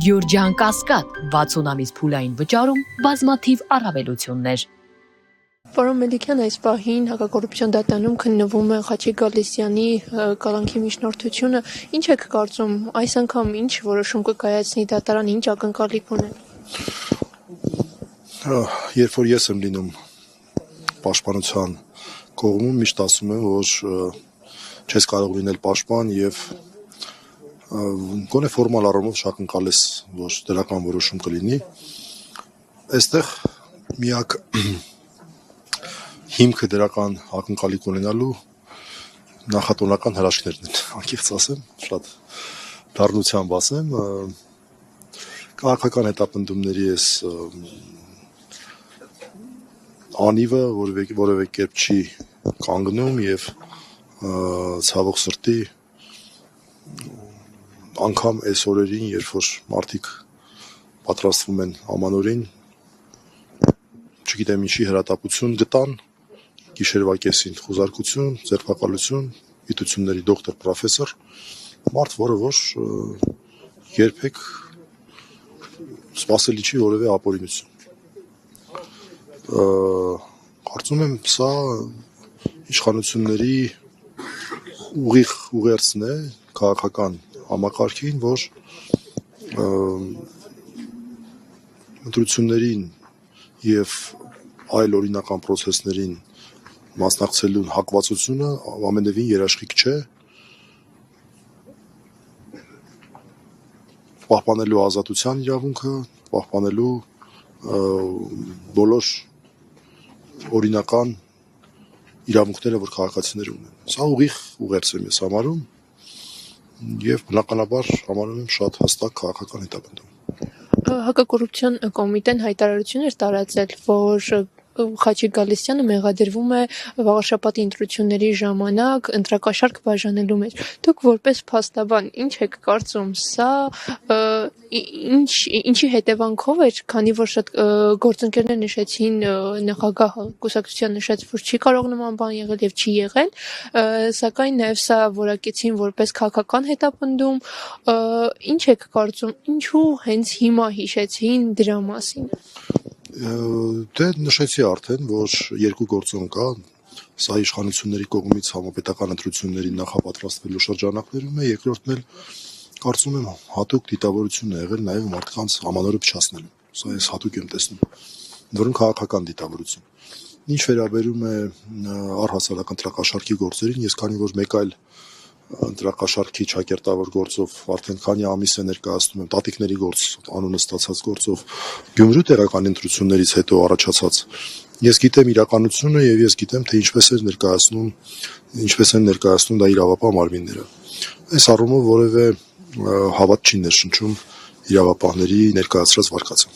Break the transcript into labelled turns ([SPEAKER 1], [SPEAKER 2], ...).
[SPEAKER 1] Գյուրջան Կասկադ 60 ամիս փուլային վճարում բազմաթիվ առավելություններ։
[SPEAKER 2] Պարոն Մելիքյան, այս պահին հակակոռուպցիոն դատարանում քննվում է Խաչիկ Գալստյանի կալանքի միջնորդությունը։ Ինչ եք կարծում, այս անգամ ինչ որոշում կկայացնի դատարանը, ինչ ակնկալիք ունեն։
[SPEAKER 3] Երբ որ ես եմ լինում պաշտպանության կողմում, միշտ ասում եմ, որ չես կարող լինել պաշտպան եւ գոնե ֆորմալ առումով շակնկալես, որ դրական որոշում կլինի։ Այստեղ միակ հիմքը դրական ակնկալիք ունենալու նախատոնական հրաշքներն են, անկեղծ ասեմ, շատ դառնությամբ ասեմ, քաղաքական հետապնդումների ես անիվը որևէ կերպ չի կանգնում եւ ցավոք սրտի անգամ այս օրերին, երբ որ մարդիկ պատրաստվում են ամանորին, չգիտեմ ինչի հրատապություն գտան, գիշերվա կեսին խուզարկություն, ձերբակալություն, գիտությունների դոկտոր, պրոֆեսոր, մարդ, որը որ երբեք սպասելի չի որևէ ապօրինություն։ Կարծում եմ, սա իշխանությունների ուղիղ ուղերձն է քաղաքական համակարգին, որ ընտրություններին եւ այլ օրինական process-ներին մասնակցելու հակվածությունը ամենևին երաշխիք չէ, պահպանելու ազատության իրավունքը, պահպանելու բոլոր օրինական իրավունքները, որ քաղաքացիները ունեն։ Սա ուղիղ ուղերձ եմ ես համարում եւ բնականաբար համարում եմ շատ հստակ քաղաքական հետապնդում։
[SPEAKER 2] Հակակոռուպցիոն կոմիտեն հայտարարություն էր տարածել, որ Խաչիկ Գալստյանը մեղադրվում է վաղաշաբաթի ընտրությունների ժամանակ ընտրակաշառք բաժանելու մեջ։ Դուք որպես փաստաբան ինչ եք կարծում, սա ինչի հետևանքով էր, քանի որ շատ գործընկերներ նշեցին, նախագահ կուսակցության նշեց, որ չի կարող նման բան եղել եւ չի եղել, սակայն նաեւ սա որակեցին որպես քաղաքական հետապնդում, ինչ եք կարծում, ինչու հենց հիմա հիշեցին դրա մասին։
[SPEAKER 3] Դե նշեցի արդեն, որ երկու գործոն կա, սա իշխանությունների կողմից համապետական ընտրությունների նախապատրաստվելու շրջանակներում է, երկրորդն էլ կարծում եմ հատուկ դիտավորություն է եղել նաև մարդկանց ամանորը փչացնելու։ Սա ես հատուկ եմ տեսնում, որոնք քաղաքական դիտավորություն։ Ինչ վերաբերում է առհասարակ ընտրակաշառքի գործերին, ես քանի որ մեկ այլ ընտրակաշառքի ճակերտավոր գործով արդեն քանի ամիս է ներկայացնում եմ տատիկների գործ, անունը ստացած գործով Գյումրու տեղական ընտրություններից հետո առաջացած ես գիտեմ իրականությունը եւ ես գիտեմ թե ինչպես են ներկայացնում դա իրավապահ մարմինները։ Այս առումով որևէ հավատ չի ներշնչում իրավապահների ներկայացրած վարկածը։